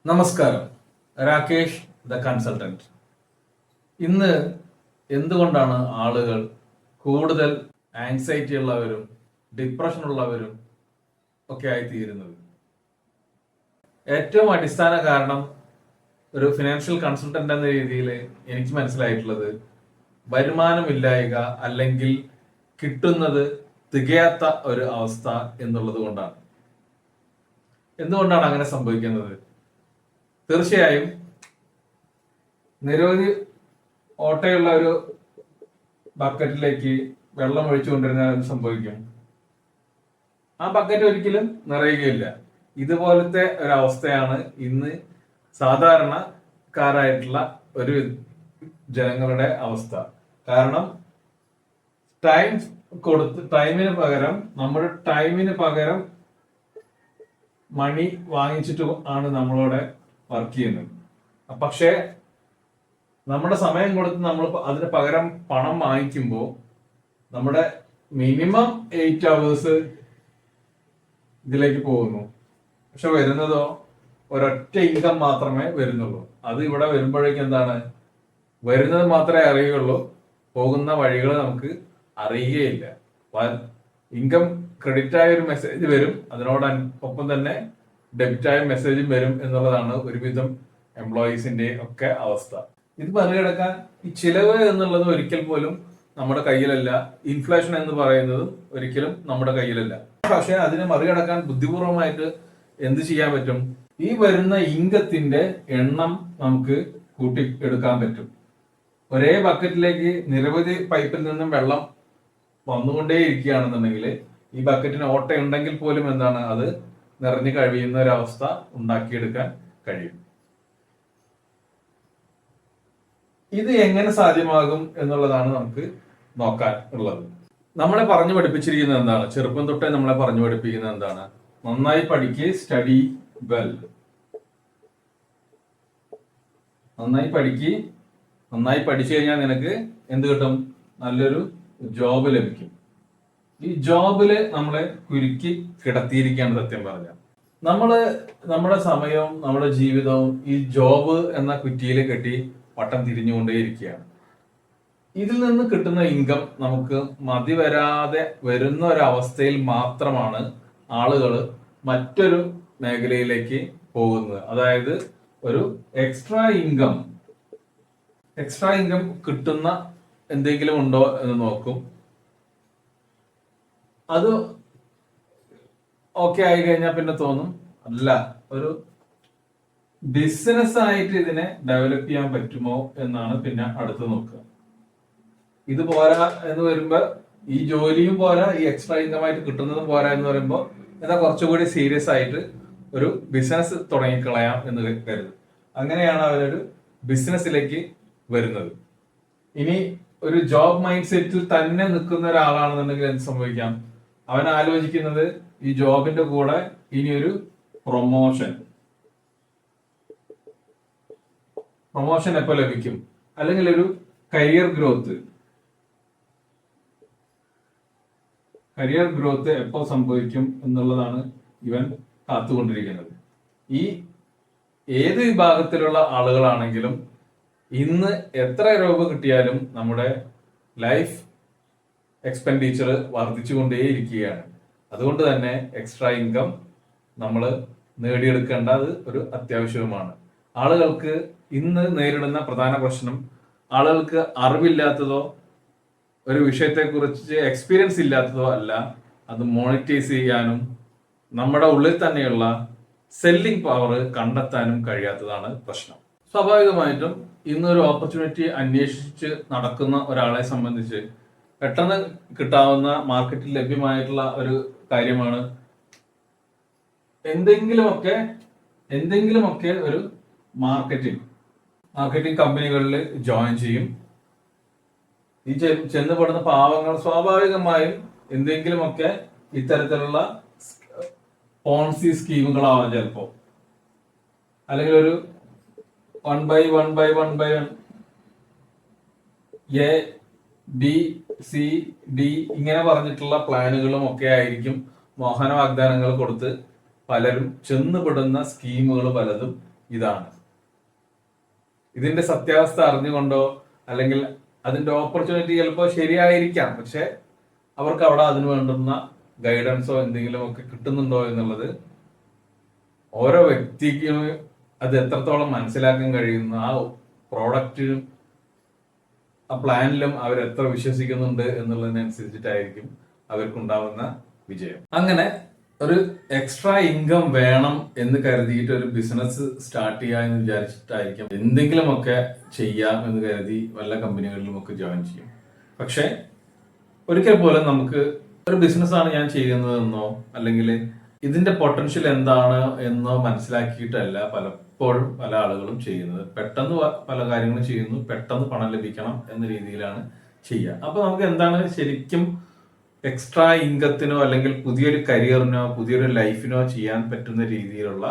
നമസ്കാരം. Rakesh the consultant. ഇന്ന് എന്തുകൊണ്ടാണ് ആളുകൾ കൂടുതൽ ആൻസൈറ്റി ഉള്ളവരും ഡിപ്രഷൻ ഉള്ളവരും ഒക്കെ ആയിത്തീരുന്നത്? ഏറ്റവും അടിസ്ഥാന കാരണം ഒരു ഫിനാൻഷ്യൽ കൺസൾട്ടന്റ് എന്ന രീതിയിൽ എനിക്ക് മനസ്സിലായിട്ടുള്ളത് വരുമാനമില്ലായ്ക അല്ലെങ്കിൽ കിട്ടുന്നത് തികയാത്ത ഒരു അവസ്ഥ എന്നുള്ളത് കൊണ്ടാണ്. എന്തുകൊണ്ടാണ് അങ്ങനെ സംഭവിക്കുന്നത്? തീർച്ചയായും നിരവധി ഓട്ടയുള്ള ഒരു ബക്കറ്റിലേക്ക് വെള്ളം ഒഴിച്ചു കൊണ്ടിരുന്നാൽ സംഭവിക്കും, ആ ബക്കറ്റ് ഒരിക്കലും നിറയുകയില്ല. ഇതുപോലത്തെ ഒരവസ്ഥയാണ് ഇന്ന് സാധാരണക്കാരായിട്ടുള്ള ഒരു ജനങ്ങളുടെ അവസ്ഥ. കാരണം നമ്മുടെ ടൈമിന് പകരം മണി വാങ്ങിച്ചിട്ട് ആണ് നമ്മളോട് വർക്ക് ചെയ്യുന്നത്. പക്ഷേ നമ്മുടെ സമയം കൊടുത്ത് നമ്മൾ അതിന് പകരം പണം വാങ്ങിക്കുമ്പോൾ നമ്മുടെ മിനിമം 8 hours ഇതിലേക്ക് പോകുന്നു. പക്ഷെ വരുന്നതോ ഒരൊറ്റ ഇൻകം മാത്രമേ വരുന്നുള്ളൂ. അത് ഇവിടെ വരുമ്പോഴേക്കും എന്താണ്, വരുന്നത് മാത്രമേ അറിയുകയുള്ളൂ, പോകുന്ന വഴികൾ നമുക്ക് അറിയുകയില്ല. ഇൻകം ക്രെഡിറ്റ് ആയ ഒരു മെസ്സേജ് വരും, അതിനോടൊപ്പം തന്നെ ഡെബിറ്റ് ആയ മെസ്സേജും വരും എന്നുള്ളതാണ് ഒരുവിധം എംപ്ലോയീസിന്റെ ഒക്കെ അവസ്ഥ. ഇത് മറികടക്കാൻ ഈ ചിലവ് എന്നുള്ളത് ഒരിക്കൽ പോലും നമ്മുടെ കയ്യിലല്ല. ഇൻഫ്ലേഷൻ എന്ന് പറയുന്നതും ഒരിക്കലും നമ്മുടെ കയ്യിലല്ല. പക്ഷെ അതിനെ മറികടക്കാൻ ബുദ്ധിപൂർവമായിട്ട് എന്ത് ചെയ്യാൻ പറ്റും? ഈ വരുന്ന ഇൻകത്തിന്റെ എണ്ണം നമുക്ക് കൂട്ടി എടുക്കാൻ പറ്റും. ഒരേ ബക്കറ്റിലേക്ക് നിരവധി പൈപ്പിൽ നിന്നും വെള്ളം വന്നുകൊണ്ടേ ഇരിക്കുകയാണെന്നുണ്ടെങ്കിൽ ഈ ബക്കറ്റിന് ഓട്ടയുണ്ടെങ്കിൽ പോലും എന്താണ്, അത് നിറഞ്ഞു കഴിയുന്ന ഒരവസ്ഥ ഉണ്ടാക്കിയെടുക്കാൻ കഴിയും. ഇത് എങ്ങനെ സാധ്യമാകും എന്നുള്ളതാണ് നമുക്ക് നോക്കാൻ ഉള്ളത്. നമ്മളെ പറഞ്ഞു പഠിപ്പിച്ചിരിക്കുന്നത് എന്താണ്? ചെറുപ്പം തൊട്ടേ നമ്മളെ പറഞ്ഞു പഠിപ്പിക്കുന്നത് എന്താണ്? നന്നായി പഠിക്കുക, സ്റ്റഡി വെൽ. നന്നായി പഠിക്കുക, നന്നായി പഠിച്ചു കഴിഞ്ഞാൽ നിനക്ക് എന്ത് കിട്ടും? നല്ലൊരു ജോബ് ലഭിക്കും. ഈ ജോബില് നമ്മളെ കുരുക്കി കിടത്തിയിരിക്കുകയാണ് സത്യം പറഞ്ഞാൽ. നമ്മുടെ സമയവും നമ്മുടെ ജീവിതവും ഈ ജോബ് എന്ന കുറ്റിയിൽ കെട്ടി വട്ടം തിരിഞ്ഞുകൊണ്ടേയിരിക്കുകയാണ്. ഇതിൽ നിന്ന് കിട്ടുന്ന ഇൻകം നമുക്ക് മതി വരാതെ വരുന്ന ഒരവസ്ഥയിൽ മാത്രമാണ് ആളുകൾ മറ്റൊരു മേഖലയിലേക്ക് പോകുന്നത്. അതായത് ഒരു എക്സ്ട്രാ ഇൻകം കിട്ടുന്ന എന്തെങ്കിലും ഉണ്ടോ എന്ന് നോക്കും. അത് ഓക്കെ ആയി കഴിഞ്ഞാൽ പിന്നെ തോന്നും, അല്ല, ഒരു ബിസിനസ് ആയിട്ട് ഇതിനെ ഡെവലപ്പ് ചെയ്യാൻ പറ്റുമോ എന്നാണ് പിന്നെ അടുത്ത് നോക്കുക. ഇത് പോരാ എന്ന് വരുമ്പോ ഈ ജോലിയും പോരാ, ഈ എക്സ്ട്രാ ഇൻകം ആയിട്ട് കിട്ടുന്നതും പോരാ എന്ന് പറയുമ്പോൾ എന്നാൽ കുറച്ചുകൂടി സീരിയസ് ആയിട്ട് ഒരു ബിസിനസ് തുടങ്ങിക്കളയാം എന്ന് കരുതും. അങ്ങനെയാണ് അവരൊരു ബിസിനസ്സിലേക്ക് വരുന്നത്. ഇനി ഒരു ജോബ് മൈൻഡ് സെറ്റിൽ തന്നെ നിൽക്കുന്ന ഒരാളാണെന്നുണ്ടെങ്കിൽ എന്ത് സംഭവിക്കാം? അവൻ ആലോചിക്കുന്നത് ഈ ജോബിന്റെ കൂടെ ഇനി ഒരു പ്രൊമോഷൻ എപ്പോ ലഭിക്കും, അല്ലെങ്കിൽ ഒരു കരിയർ ഗ്രോത്ത് എപ്പോ സംഭവിക്കും എന്നുള്ളതാണ് ഇവൻ കാത്തുകൊണ്ടിരിക്കുന്നത്. ഈ ഏത് വിഭാഗത്തിലുള്ള ആളുകളാണെങ്കിലും ഇന്ന് എത്ര രൂപ കിട്ടിയാലും നമ്മുടെ ലൈഫ് എക്സ്പെൻഡിച്ചർ വർദ്ധിച്ചുകൊണ്ടേയിരിക്കുകയാണ്. അതുകൊണ്ട് തന്നെ എക്സ്ട്രാ ഇൻകം നമ്മൾ നേടിയെടുക്കേണ്ടത് ഒരു അത്യാവശ്യവുമാണ്. ആളുകൾക്ക് ഇന്ന് നേരിടുന്ന പ്രധാന പ്രശ്നം, ആളുകൾക്ക് അറിവില്ലാത്തതോ ഒരു വിഷയത്തെക്കുറിച്ച് എക്സ്പീരിയൻസ് ഇല്ലാത്തതോ അല്ല, അത് മോണിറ്റൈസ് ചെയ്യാനും നമ്മുടെ ഉള്ളിൽ തന്നെയുള്ള സെല്ലിംഗ് പവർ കണ്ടെത്താനും കഴിയാത്തതാണ് പ്രശ്നം. സ്വാഭാവികമായിട്ടും ഇന്നൊരു ഓപ്പർച്യൂണിറ്റി അന്വേഷിച്ച് നടക്കുന്ന ഒരാളെ സംബന്ധിച്ച് പെട്ടെന്ന് കിട്ടാവുന്ന മാർക്കറ്റിൽ ലഭ്യമായിട്ടുള്ള ഒരു കാര്യമാണ് എന്തെങ്കിലുമൊക്കെ ഒരു മാർക്കറ്റിംഗ് കമ്പനികളിൽ ജോയിൻ ചെയ്യും. ഈ ചെന്നുപെടുന്ന പാവങ്ങൾ സ്വാഭാവികമായും എന്തെങ്കിലുമൊക്കെ ഇത്തരത്തിലുള്ള പോൺസി സ്കീമുകളാവാം ചിലപ്പോ, അല്ലെങ്കിൽ ഒരു 1 by 1 A B C D ഇങ്ങനെ പറഞ്ഞിട്ടുള്ള പ്ലാനുകളും ഒക്കെ ആയിരിക്കും മോഹന വാഗ്ദാനങ്ങൾ കൊടുത്ത് പലരും ചെന്നുപെടുന്ന സ്കീമുകൾ പലതും ഇതാണ്. ഇതിന്റെ സത്യാവസ്ഥ അറിഞ്ഞുകൊണ്ടോ അല്ലെങ്കിൽ അതിന്റെ ഓപ്പർച്യൂണിറ്റി ചിലപ്പോൾ ശരിയായിരിക്കാം, പക്ഷെ അവർക്ക് അവിടെ അതിന് വേണ്ടുന്ന ഗൈഡൻസോ എന്തെങ്കിലും ഒക്കെ കിട്ടുന്നുണ്ടോ എന്നുള്ളത് ഓരോ വ്യക്തിക്കും അത് എത്രത്തോളം മനസ്സിലാക്കാൻ കഴിയുന്നു, ആ പ്രോഡക്റ്റിനും ആ പ്ലാനിലും അവർ എത്ര വിശ്വസിക്കുന്നുണ്ട് എന്നുള്ളതിനനുസരിച്ചിട്ടായിരിക്കും അവർക്കുണ്ടാവുന്ന വിജയം. അങ്ങനെ ഒരു എക്സ്ട്രാ ഇൻകം വേണം എന്ന് കരുതിയിട്ട് ഒരു ബിസിനസ് സ്റ്റാർട്ട് ചെയ്യുക എന്ന് വിചാരിച്ചിട്ടായിരിക്കും എന്തെങ്കിലുമൊക്കെ ചെയ്യാം എന്ന് കരുതി വല്ല കമ്പനികളിലും ഒക്കെ ജോയിൻ ചെയ്യും. പക്ഷെ ഒരിക്കൽ പോലും നമുക്ക് ഒരു ബിസിനസ്സാണ് ഞാൻ ചെയ്യുന്നതെന്നോ അല്ലെങ്കിൽ ഇതിന്റെ പൊട്ടൻഷ്യൽ എന്താണ് എന്നോ മനസ്സിലാക്കിയിട്ടല്ല പലപ്പോഴും പല ആളുകളും ചെയ്യുന്നത്. പെട്ടെന്ന് പല കാര്യങ്ങളും ചെയ്യുന്നു, പെട്ടെന്ന് പണം ലഭിക്കണം എന്ന രീതിയിലാണ് ചെയ്യുക. അപ്പൊ നമുക്ക് എന്താണ് ശരിക്കും എക്സ്ട്രാ ഇൻകത്തിനോ അല്ലെങ്കിൽ പുതിയൊരു കരിയറിനോ പുതിയൊരു ലൈഫിനോ ചെയ്യാൻ പറ്റുന്ന രീതിയിലുള്ള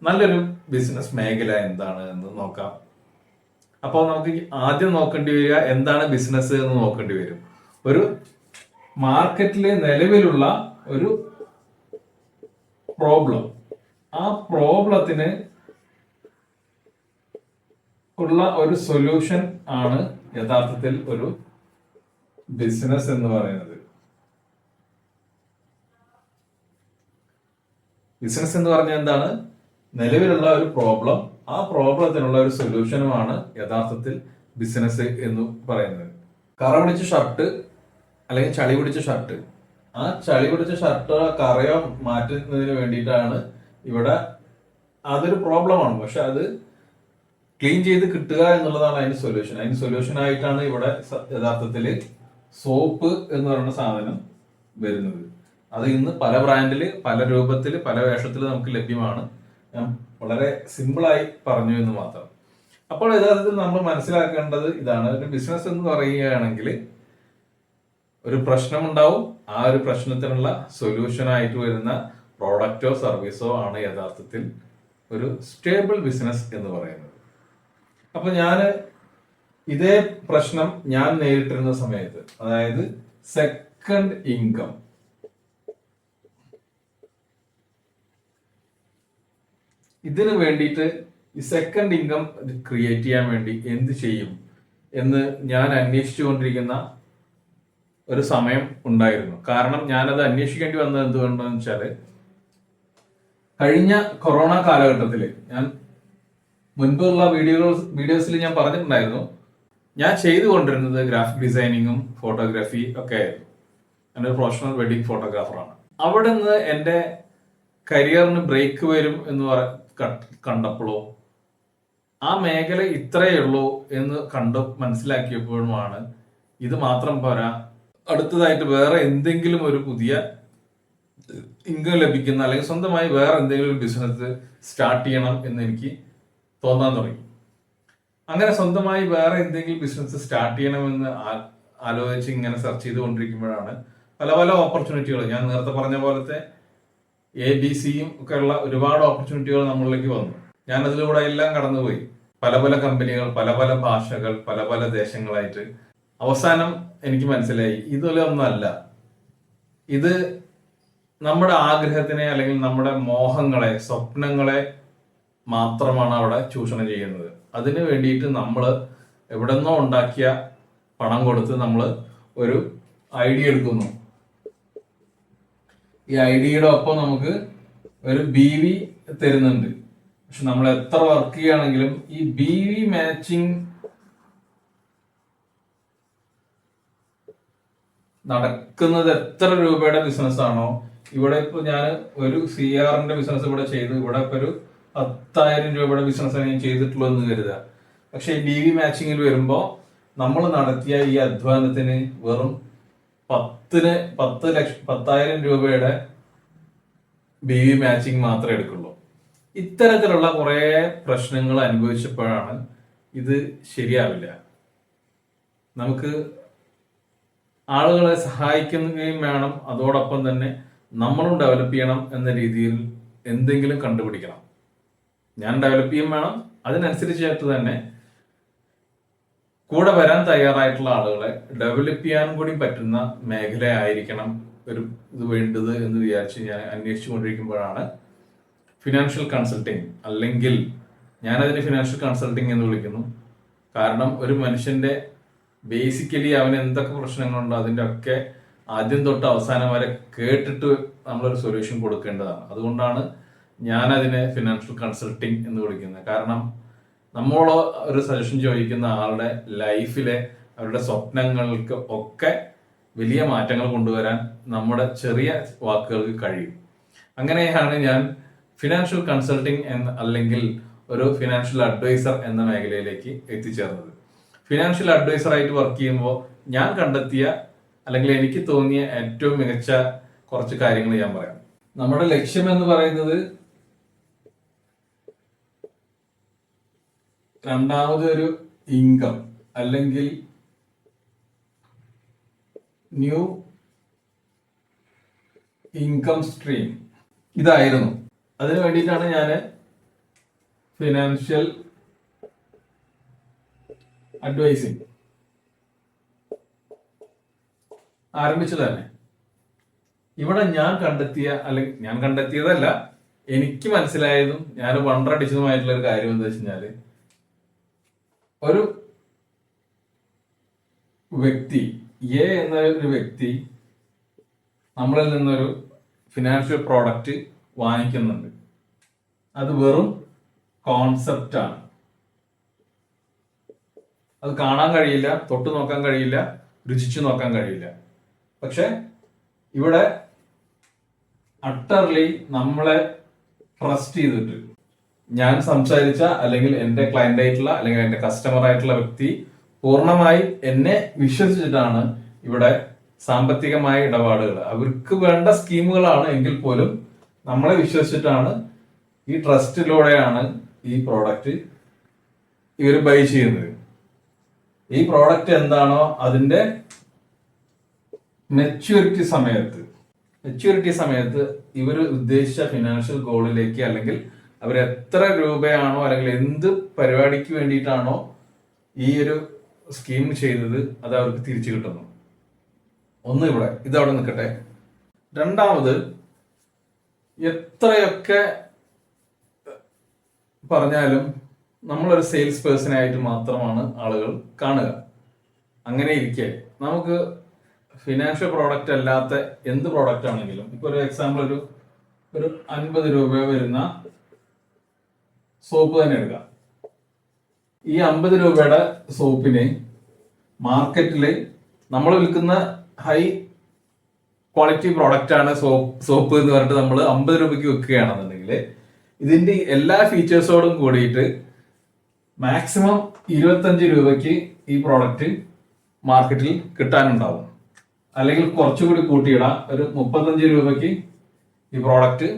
നല്ലൊരു ബിസിനസ് മേഖല എന്താണ് എന്ന് നോക്കാം. അപ്പോൾ നമുക്ക് ആദ്യം നോക്കേണ്ടി വരിക എന്താണ് ബിസിനസ് എന്ന് നോക്കേണ്ടി വരും. ഒരു മാർക്കറ്റിലെ നിലവിലുള്ള ഒരു പ്രോബ്ലം, ആ പ്രോബ്ലത്തിന് ഉള്ള ഒരു സൊല്യൂഷൻ ആണ് യഥാർത്ഥത്തിൽ ഒരു ബിസിനസ് എന്ന് പറയുന്നത്. ബിസിനസ് എന്ന് പറഞ്ഞാൽ എന്താണ്? നിലവിലുള്ള ഒരു പ്രോബ്ലം, ആ പ്രോബ്ലത്തിനുള്ള ഒരു സൊല്യൂഷനുമാണ് യഥാർത്ഥത്തിൽ ബിസിനസ് എന്ന് പറയുന്നത്. കറ പിടിച്ച ഷർട്ട് അല്ലെങ്കിൽ ചളി പിടിച്ച ഷർട്ട്, ആ ചളി പിടിച്ച ഷർട്ട് കറയോ മാറ്റുന്നതിന് വേണ്ടിയിട്ടാണ് ഇവിടെ. അതൊരു പ്രോബ്ലമാണ്, പക്ഷെ അത് ക്ലീൻ ചെയ്ത് കിട്ടുക എന്നുള്ളതാണ് അതിന് സൊല്യൂഷൻ. അതിന് സൊല്യൂഷൻ ആയിട്ടാണ് ഇവിടെ യഥാർത്ഥത്തിൽ സോപ്പ് എന്ന് പറയുന്ന സാധനം വരുന്നത്. അത് ഇന്ന് പല ബ്രാൻഡിൽ പല രൂപത്തിൽ പല വേഷത്തിൽ നമുക്ക് ലഭ്യമാണ്. ഞാൻ വളരെ സിമ്പിളായി പറഞ്ഞു എന്ന് മാത്രം. അപ്പോൾ യഥാർത്ഥത്തിൽ നമ്മൾ മനസ്സിലാക്കേണ്ടത് ഇതാണ്. ഒരു ബിസിനസ് എന്ന് പറയുകയാണെങ്കിൽ ഒരു പ്രശ്നമുണ്ടാവും, ആ ഒരു പ്രശ്നത്തിനുള്ള സൊല്യൂഷനായിട്ട് വരുന്ന പ്രോഡക്റ്റോ സർവീസോ ആണ് യഥാർത്ഥത്തിൽ ഒരു സ്റ്റേബിൾ ബിസിനസ് എന്ന് പറയുന്നത്. അപ്പൊ ഇതേ പ്രശ്നം ഞാൻ നേരിട്ടിരുന്ന സമയത്ത്, അതായത് സെക്കൻഡ് ഇൻകം, ഇതിന് വേണ്ടിയിട്ട് ഈ സെക്കൻഡ് ഇൻകം ക്രിയേറ്റ് ചെയ്യാൻ വേണ്ടി എന്ത് ചെയ്യും എന്ന് ഞാൻ അന്വേഷിച്ചുകൊണ്ടിരിക്കുന്ന ഒരു സമയം ഉണ്ടായിരുന്നു. കാരണം ഞാനത് അന്വേഷിക്കേണ്ടി വന്നത് എന്തുകൊണ്ടെന്ന് വെച്ചാൽ, കഴിഞ്ഞ കൊറോണ കാലഘട്ടത്തിൽ ഞാൻ മുൻപുള്ള വീഡിയോസിൽ ഞാൻ പറഞ്ഞിട്ടുണ്ടായിരുന്നു, ഞാൻ ചെയ്തുകൊണ്ടിരുന്നത് ഗ്രാഫിക് ഡിസൈനിങ്ങും ഫോട്ടോഗ്രാഫി ഒക്കെ ആയിരുന്നു. ഞാനൊരു പ്രൊഫഷണൽ വെഡിങ് ഫോട്ടോഗ്രാഫറാണ്. അവിടെ നിന്ന് എൻ്റെ കരിയറിന് ബ്രേക്ക് വരും എന്ന് കണ്ടപ്പോഴോ ആ മേഖല ഇത്രയേ ഉള്ളൂ എന്ന് മനസ്സിലാക്കിയപ്പോഴുമാണ് ഇത് മാത്രം പോരാ, അടുത്തതായിട്ട് വേറെ എന്തെങ്കിലും ഒരു പുതിയ ഇൻകം ലഭിക്കുന്ന അല്ലെങ്കിൽ സ്വന്തമായി വേറെ എന്തെങ്കിലും ഒരു ബിസിനസ് സ്റ്റാർട്ട് ചെയ്യണം എന്ന് എനിക്ക് തോന്നാൻ തുടങ്ങി. അങ്ങനെ സ്വന്തമായി വേറെ എന്തെങ്കിലും ബിസിനസ് സ്റ്റാർട്ട് ചെയ്യണമെന്ന് ആലോചിച്ച് ഇങ്ങനെ സെർച്ച് ചെയ്തുകൊണ്ടിരിക്കുമ്പോഴാണ് പല പല ഓപ്പർച്യൂണിറ്റികൾ, ഞാൻ നേരത്തെ പറഞ്ഞ പോലത്തെ ABC ഒക്കെ ഉള്ള ഒരുപാട് ഓപ്പർച്യൂണിറ്റികൾ നമ്മളിലേക്ക് വന്നു. ഞാൻ അതിലൂടെ എല്ലാം കടന്നുപോയി. പല പല കമ്പനികൾ, പല പല ഭാഷകൾ, പല പല ദേശങ്ങളായിട്ട്. അവസാനം എനിക്ക് മനസ്സിലായി ഇതൊന്നുമല്ല, ഇത് നമ്മുടെ ആഗ്രഹത്തിനെ അല്ലെങ്കിൽ നമ്മുടെ മോഹങ്ങളെ, സ്വപ്നങ്ങളെ മാത്രമാണ് അവിടെ ചൂഷണം ചെയ്യുന്നത്. അതിന് വേണ്ടിയിട്ട് നമ്മൾ എവിടെന്നോ ഉണ്ടാക്കിയ പണം കൊടുത്ത് നമ്മൾ ഒരു ഐഡിയ എടുക്കുന്നു. ഈ ഐഡിയയുടെ ഒപ്പം നമുക്ക് ഒരു BV തരുന്നുണ്ട്. പക്ഷെ നമ്മൾ എത്ര വർക്ക് ചെയ്യുകയാണെങ്കിലും ഈ BV മാച്ചിങ് നടക്കുന്നത് എത്ര രൂപയുടെ ബിസിനസ് ആണോ, ഇവിടെ ഇപ്പൊ ഞാൻ ഒരു CRന്റെ ബിസിനസ് ഇവിടെ ചെയ്തു, ഇവിടെ ഇപ്പൊ ഒരു 10,000 രൂപയുടെ ബിസിനസ് ഞാൻ ചെയ്തിട്ടുള്ളൂ എന്ന് കരുതുക. പക്ഷെ ഈ BV മാച്ചിങ്ങിൽ വരുമ്പോൾ നമ്മൾ നടത്തിയ ഈ അധ്വാനത്തിന് വെറും 10,000 രൂപയുടെ BV മാച്ചിങ് മാത്രമേ എടുക്കുള്ളൂ. ഇത്തരത്തിലുള്ള കുറെ പ്രശ്നങ്ങൾ അനുഭവിച്ചപ്പോഴാണ് ഇത് ശരിയാവില്ല, നമുക്ക് ആളുകളെ സഹായിക്കുകയും വേണം, അതോടൊപ്പം തന്നെ നമ്മളും ഡെവലപ്പ് ചെയ്യണം എന്ന രീതിയിൽ എന്തെങ്കിലും കണ്ടുപിടിക്കണം. ഞാൻ ഡെവലപ്പ് ചെയ്യും വേണം, അതിനനുസരിച്ചായിട്ട് തന്നെ കൂടെ വരാൻ തയ്യാറായിട്ടുള്ള ആളുകളെ ഡെവലപ്പ് ചെയ്യാൻ കൂടി പറ്റുന്ന മേഖലയായിരിക്കണം ഒരു ഇത് വേണ്ടത് എന്ന് വിചാരിച്ച് ഞാൻ അന്വേഷിച്ചു കൊണ്ടിരിക്കുമ്പോഴാണ് ഫിനാൻഷ്യൽ കൺസൾട്ടിങ് അല്ലെങ്കിൽ ഞാനതിന് ഫിനാൻഷ്യൽ കൺസൾട്ടിങ് എന്ന് വിളിക്കുന്നു. കാരണം ഒരു മനുഷ്യന്റെ ബേസിക്കലി അവന് എന്തൊക്കെ പ്രശ്നങ്ങളുണ്ടോ അതിൻ്റെ ഒക്കെ ആദ്യം തൊട്ട് അവസാനം വരെ കേട്ടിട്ട് നമ്മളൊരു സൊല്യൂഷൻ കൊടുക്കേണ്ടതാണ്. അതുകൊണ്ടാണ് ഞാനതിനെ ഫിനാൻഷ്യൽ കൺസൾട്ടിങ് എന്ന് വിളിക്കുന്നത്. കാരണം നമ്മൾ ഒരു സജഷൻ ചോദിക്കുന്ന ആളുടെ ലൈഫിലെ അവരുടെ സ്വപ്നങ്ങൾക്ക് ഒക്കെ വലിയ മാറ്റങ്ങൾ കൊണ്ടുവരാൻ നമ്മുടെ ചെറിയ വാക്കുകൾക്ക് കഴിയും. അങ്ങനെയാണ് ഞാൻ ഫിനാൻഷ്യൽ കൺസൾട്ടിങ് അല്ലെങ്കിൽ ഒരു ഫിനാൻഷ്യൽ അഡ്വൈസർ എന്ന മേഖലയിലേക്ക് എത്തിച്ചേർന്നത്. ഫിനാൻഷ്യൽ അഡ്വൈസറായിട്ട് വർക്ക് ചെയ്യുമ്പോൾ ഞാൻ കണ്ടെത്തിയ അല്ലെങ്കിൽ എനിക്ക് തോന്നിയ ഏറ്റവും മികച്ച കുറച്ച് കാര്യങ്ങൾ ഞാൻ പറയാം. നമ്മുടെ ലക്ഷ്യം എന്ന് പറയുന്നത് രണ്ടാമതൊരു ഇൻകം അല്ലെങ്കിൽ ന്യൂ ഇൻകം സ്ട്രീം ഇതായിരുന്നു. അതിനു വേണ്ടിയിട്ടാണ് ഞാൻ ഫിനാൻഷ്യൽ അഡ്വൈസിങ് ആരംഭിച്ചത് തന്നെ. ഇവിടെ ഞാൻ കണ്ടെത്തിയതല്ല, എനിക്ക് മനസ്സിലായതും ഞാൻ വണ്ടടിച്ചതുമായിട്ടുള്ള ഒരു കാര്യം എന്താ വെച്ച് കഴിഞ്ഞാല്, ഒരു വ്യക്തി എ എന്ന ഒരു വ്യക്തി നമ്മളിൽ നിന്നൊരു ഫിനാൻഷ്യൽ പ്രോഡക്റ്റ് വാങ്ങിക്കുന്നുണ്ട്. അത് വെറും കോൺസെപ്റ്റാണ്. അത് കാണാൻ കഴിയില്ല, തൊട്ട് നോക്കാൻ കഴിയില്ല, രുചിച്ചു നോക്കാൻ കഴിയില്ല. പക്ഷെ ഇവിടെ അട്ടർലി നമ്മളെ ട്രസ്റ്റ് ചെയ്തിട്ട് ഞാൻ സംസാരിച്ച അല്ലെങ്കിൽ എൻ്റെ ക്ലയന്റ് ആയിട്ടുള്ള അല്ലെങ്കിൽ എൻ്റെ കസ്റ്റമർ ആയിട്ടുള്ള വ്യക്തി പൂർണ്ണമായി എന്നെ വിശ്വസിച്ചിട്ടാണ് ഇവിടെ സാമ്പത്തികമായ ഇടപാടുകൾ, അവർക്ക് വേണ്ട സ്കീമുകളാണ് എങ്കിൽ പോലും നമ്മളെ വിശ്വസിച്ചിട്ടാണ്, ഈ ട്രസ്റ്റിലൂടെയാണ് ഈ പ്രോഡക്റ്റ് ഇവർ ബൈ ചെയ്യുന്നത്. ഈ പ്രോഡക്റ്റ് എന്താണോ അതിന്റെ മെച്യൂരിറ്റി സമയത്ത് ഇവർ ഉദ്ദേശിച്ച ഫിനാൻഷ്യൽ ഗോളിലേക്ക് അല്ലെങ്കിൽ അവർ എത്ര രൂപയാണോ അല്ലെങ്കിൽ എന്ത് പരിപാടിക്ക് വേണ്ടിയിട്ടാണോ ഈ ഒരു സ്കീം ചെയ്തത് അത് അവർക്ക് തിരിച്ചു കിട്ടുന്നു. ഒന്ന് ഇതവിടെ നിൽക്കട്ടെ. രണ്ടാമത്, എത്രയൊക്കെ പറഞ്ഞാലും നമ്മളൊരു സെയിൽസ് പേഴ്സൺ ആയിട്ട് മാത്രമാണ് ആളുകൾ കാണുക. അങ്ങനെ ഇരിക്കെ നമുക്ക് ഫിനാൻഷ്യൽ പ്രോഡക്റ്റ് അല്ലാത്ത എന്ത് പ്രോഡക്റ്റ് ആണെങ്കിലും, ഇപ്പൊ ഒരു എക്സാമ്പിൾ ഒരു 50 രൂപ വരുന്ന സോപ്പ് തന്നെ എടുക്കാം. ഈ 50 രൂപയുടെ സോപ്പിന് മാർക്കറ്റിൽ നമ്മൾ വിൽക്കുന്ന ഹൈ ക്വാളിറ്റി പ്രോഡക്റ്റ് ആണ് സോപ്പ് എന്ന് പറഞ്ഞിട്ട് നമ്മൾ 50 രൂപയ്ക്ക് വിൽക്കുകയാണെന്നുണ്ടെങ്കിൽ ഇതിന്റെ എല്ലാ ഫീച്ചേഴ്സോടും കൂടിയിട്ട് മാക്സിമം 25 രൂപയ്ക്ക് ഈ പ്രോഡക്റ്റ് മാർക്കറ്റിൽ കിട്ടാനുണ്ടാവും. അല്ലെങ്കിൽ കുറച്ചുകൂടി കൂട്ടിയിടാം, ഒരു 35 രൂപയ്ക്ക് ഈ പ്രോഡക്റ്റ്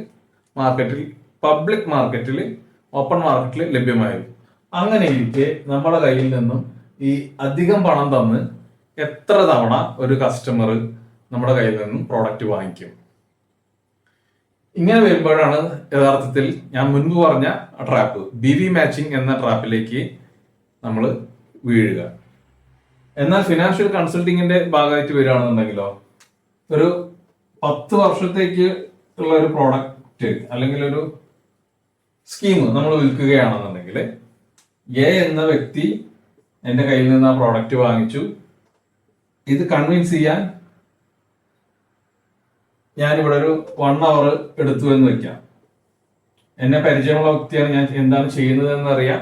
മാർക്കറ്റിൽ, പബ്ലിക് മാർക്കറ്റിൽ, ഓപ്പൺ മാർക്കറ്റിൽ ലഭ്യമായിരുന്നു. അങ്ങനെ ഇരിക്കെ നമ്മുടെ കയ്യിൽ നിന്നും ഈ അധികം പണം തന്ന് എത്ര തവണ ഒരു കസ്റ്റമർ നമ്മുടെ കയ്യിൽ നിന്നും പ്രോഡക്റ്റ് വാങ്ങിക്കും? ഇങ്ങനെ വരുമ്പോഴാണ് യഥാർത്ഥത്തിൽ ഞാൻ മുൻപ് പറഞ്ഞ ട്രാപ്പ്, BV മാച്ചിങ് എന്ന ട്രാപ്പിലേക്ക് നമ്മൾ വീഴുക. എന്നാൽ ഫിനാൻഷ്യൽ കൺസൾട്ടിങ്ങിന്റെ ഭാഗമായിട്ട് വരികയാണെന്നുണ്ടെങ്കിലോ, ഒരു 10 വർഷത്തേക്ക് ഉള്ള ഒരു പ്രോഡക്റ്റ് അല്ലെങ്കിൽ ഒരു സ്കീം നമ്മൾ വിൽക്കുകയാണെന്നുണ്ടെങ്കിൽ എ എന്ന വ്യക്തി എൻ്റെ കയ്യിൽ നിന്ന് ആ പ്രോഡക്റ്റ് വാങ്ങിച്ചു. ഇത് കൺവിൻസ് ചെയ്യാൻ ഞാനിവിടെ ഒരു 1 hour എടുത്തു എന്ന് വെക്കാം. എന്നെ പരിചയമുള്ള വ്യക്തിയാണ്, ഞാൻ എന്താണ് ചെയ്യുന്നത് എന്നറിയാം,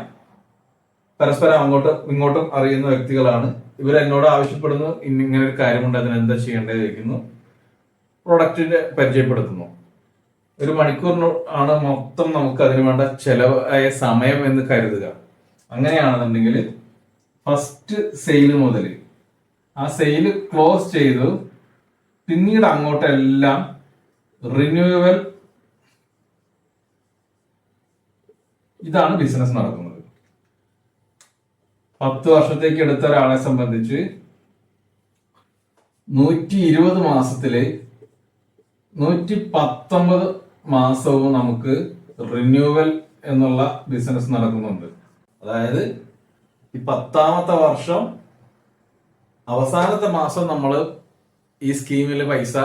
പരസ്പരം അങ്ങോട്ടും ഇങ്ങോട്ടും അറിയുന്ന വ്യക്തികളാണ്. ഇവർ എന്നോട് ആവശ്യപ്പെടുന്നു ഇങ്ങനെ ഒരു കാര്യമുണ്ട്, അതിന് എന്താ ചെയ്യേണ്ടത് ചോദിക്കുന്നു, പ്രൊഡക്റ്റിന്റെ പരിചയപ്പെടുത്തുന്നു. 1 മണിക്കൂറിന് ആണ് മൊത്തം നമുക്ക് അതിന് വേണ്ട ചെലവായ സമയം എന്ന് കരുതുക. അങ്ങനെയാണെന്നുണ്ടെങ്കിൽ ഫസ്റ്റ് സെയിൽ മുതൽ ആ സെയിൽ ക്ലോസ് ചെയ്തു പിന്നീട് അങ്ങോട്ടെല്ലാം റിന്യൂവൽ, ഇതാണ് ബിസിനസ് നടക്കുന്നത്. 10 വർഷത്തേക്ക് എടുത്ത ഒരാളെ സംബന്ധിച്ച് 120 മാസത്തില് 119 മാസവും നമുക്ക് റിന്യൂവൽ എന്നുള്ള ബിസിനസ് നടക്കുന്നുണ്ട്. അതായത് ഈ 10ാമത്തെ വർഷം അവസാനത്തെ മാസം നമ്മൾ ഈ സ്കീമിലെ പൈസ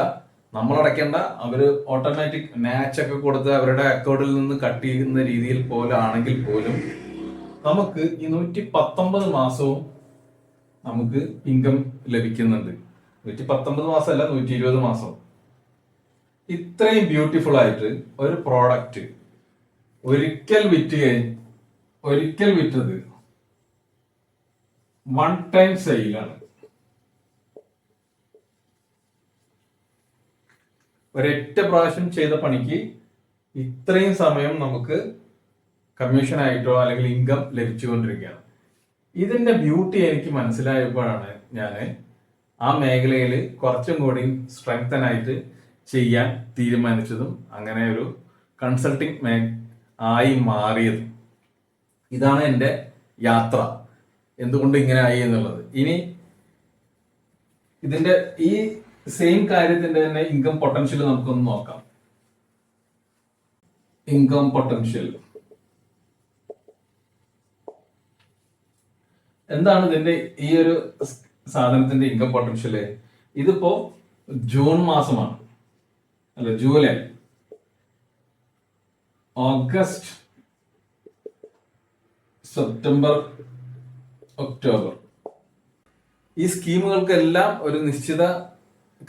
നമ്മൾ അടയ്ക്കേണ്ട, അവര് ഓട്ടോമാറ്റിക് മാച്ച് ഒക്കെ കൊടുത്ത് അവരുടെ അക്കൗണ്ടിൽ നിന്ന് കട്ട് ചെയ്യുന്ന രീതിയിൽ പോലും ആണെങ്കിൽ പോലും നമുക്ക് ഈ 119 മാസവും നമുക്ക് ഇൻകം ലഭിക്കുന്നുണ്ട്. 119 മാസമല്ല, 120 മാസം. ഇത്രയും ബ്യൂട്ടിഫുൾ ആയിട്ട് ഒരു പ്രോഡക്റ്റ് ഒരിക്കൽ വിറ്റത് വൺ ടൈം സെയിലാണ്. ഒരൊറ്റ പ്രാവശ്യം ചെയ്ത പണിക്ക് ഇത്രയും സമയം നമുക്ക് കമ്മീഷൻ ആയിട്ടോ അല്ലെങ്കിൽ ഇൻകം ലഭിച്ചുകൊണ്ടിരിക്കുകയാണ്. ഇതിന്റെ ബ്യൂട്ടി എനിക്ക് മനസ്സിലായപ്പോഴാണ് ഞാൻ ആ മേഖലയിൽ കുറച്ചും കൂടി സ്ട്രെങ്തൻ ആയിട്ട് ചെയ്യാൻ തീരുമാനിച്ചതും അങ്ങനെ ഒരു കൺസൾട്ടിങ് ആയി മാറിയത്. ഇതാണ് എൻ്റെ യാത്ര, എന്തുകൊണ്ട് ഇങ്ങനെ ആയി എന്നുള്ളത്. ഇനി ഇതിന്റെ ഈ സെയിം കാര്യത്തിന്റെ തന്നെ ഇൻകം പൊട്ടൻഷ്യൽ നമുക്കൊന്ന് നോക്കാം. ഇൻകം പൊട്ടൻഷ്യൽ എന്താണ് ഇതിന്റെ ഈ ഒരു സാധനത്തിന്റെ ഇൻകം പൊട്ടൻഷ്യല്? ഇതിപ്പോ ജൂൺ മാസമാണ്, അല്ല ജൂലൈ, ഓഗസ്റ്റ്, സെപ്റ്റംബർ, ഒക്ടോബർ. ഈ സ്കീമുകൾക്കെല്ലാം ഒരു നിശ്ചിത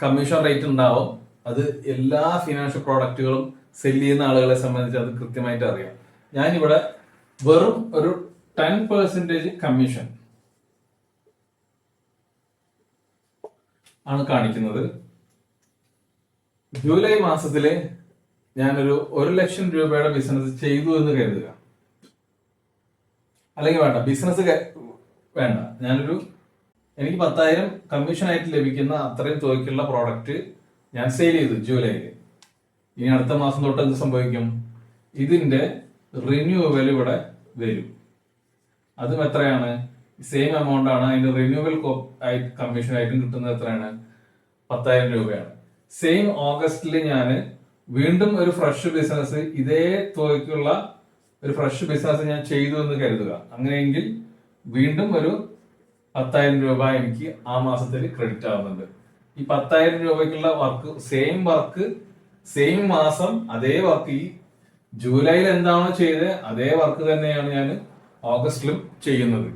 കമ്മീഷൻ റേറ്റ് ഉണ്ടാവും. അത് എല്ലാ ഫിനാൻഷ്യൽ പ്രോഡക്റ്റുകളും സെല് ചെയ്യുന്ന ആളുകളെ സംബന്ധിച്ച് അത് കൃത്യമായിട്ട് അറിയാം. ഞാനിവിടെ വെറും ഒരു 10% കമ്മീഷൻ ആണ് കാണിക്കുന്നത്. ജൂലൈ മാസത്തില് ഞാനൊരു 1 ലക്ഷം രൂപയുടെ ബിസിനസ് ചെയ്തു എന്ന് കരുതുക. അല്ലെങ്കിൽ വേണ്ട, ബിസിനസ് വേണ്ട, എനിക്ക് 10,000 കമ്മീഷൻ ആയിട്ട് ലഭിക്കുന്ന അത്രയും തുകയ്ക്കുള്ള പ്രോഡക്റ്റ് ഞാൻ സെയിൽ ചെയ്തു ജൂലൈയിൽ. ഇനി അടുത്ത മാസം തൊട്ട് എന്ത് സംഭവിക്കും? ഇതിന്റെ റിന്യൂവൽ ഇവിടെ വരും. അതും എത്രയാണ്? സെയിം എമൗണ്ട് ആണ്. അതിന്റെ റിന്യൂവൽ ആയിട്ട് കമ്മീഷൻ ആയിട്ടും കിട്ടുന്നത് എത്രയാണ്? 10,000 രൂപയാണ്. സെയിം ഓഗസ്റ്റിൽ ഞാൻ വീണ്ടും ഒരു ഫ്രഷ് ബിസിനസ്, ഇതേ തുകയ്ക്കുള്ള ഒരു ഫ്രഷ് ബിസിനസ് ഞാൻ ചെയ്തു എന്ന് കരുതുക. അങ്ങനെയെങ്കിൽ വീണ്ടും ഒരു 10,000 രൂപ എനിക്ക് ആ മാസത്തിൽ ക്രെഡിറ്റ് ആവുന്നുണ്ട്. ഈ 10,000 രൂപയ്ക്കുള്ള വർക്ക് സെയിം മാസം അതേ വർക്ക്, ഈ ജൂലൈയിൽ എന്താണോ ചെയ്തത് അതേ വർക്ക് തന്നെയാണ് ഞാൻ ഓഗസ്റ്റിലും ചെയ്യുന്നത്.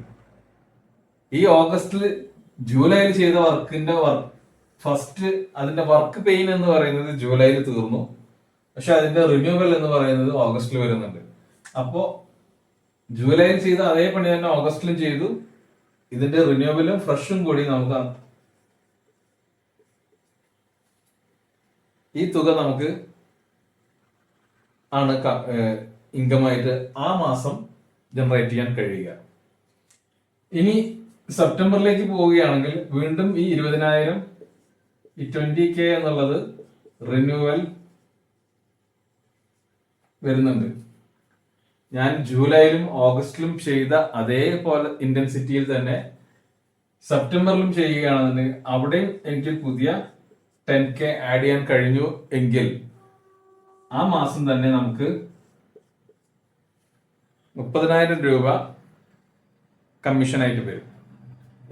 ഈ ഓഗസ്റ്റിൽ ജൂലൈയിൽ ചെയ്ത വർക്കിന്റെ ഫസ്റ്റ് അതിന്റെ വർക്ക് പെയിൻ എന്ന് പറയുന്നത് ജൂലൈയിൽ തീർന്നു. പക്ഷെ അതിന്റെ റിന്യൂവൽ എന്ന് പറയുന്നത് ഓഗസ്റ്റിൽ വരുന്നുണ്ട്. അപ്പോ ജൂലൈയിൽ ചെയ്ത അതേ പണി തന്നെ ഓഗസ്റ്റിലും ചെയ്തു. ഇതിന്റെ റിന്യൂവലും ഫ്രഷും കൂടി നമുക്ക് ഈ തുക നമുക്ക് ആണ് ഇൻകമായിട്ട് ആ മാസം ജനറേറ്റ് ചെയ്യാൻ കഴിയുക. ഇനി സെപ്റ്റംബറിലേക്ക് പോവുകയാണെങ്കിൽ വീണ്ടും ഈ 20,000, ഈ 20K എന്നുള്ളത് റിന്യൂവൽ വരുന്നുണ്ട്. ഞാൻ ജൂലൈയിലും ഓഗസ്റ്റിലും ചെയ്ത അതേപോലെ ഇന്റൻസിറ്റിയിൽ തന്നെ സെപ്റ്റംബറിലും ചെയ്യുകയാണെന്നുണ്ടെങ്കിൽ അവിടെയും എനിക്ക് പുതിയ 10K ആഡ് ചെയ്യാൻ കഴിഞ്ഞു എങ്കിൽ ആ മാസം തന്നെ നമുക്ക് 30,000 രൂപ കമ്മീഷനായിട്ട് വരും.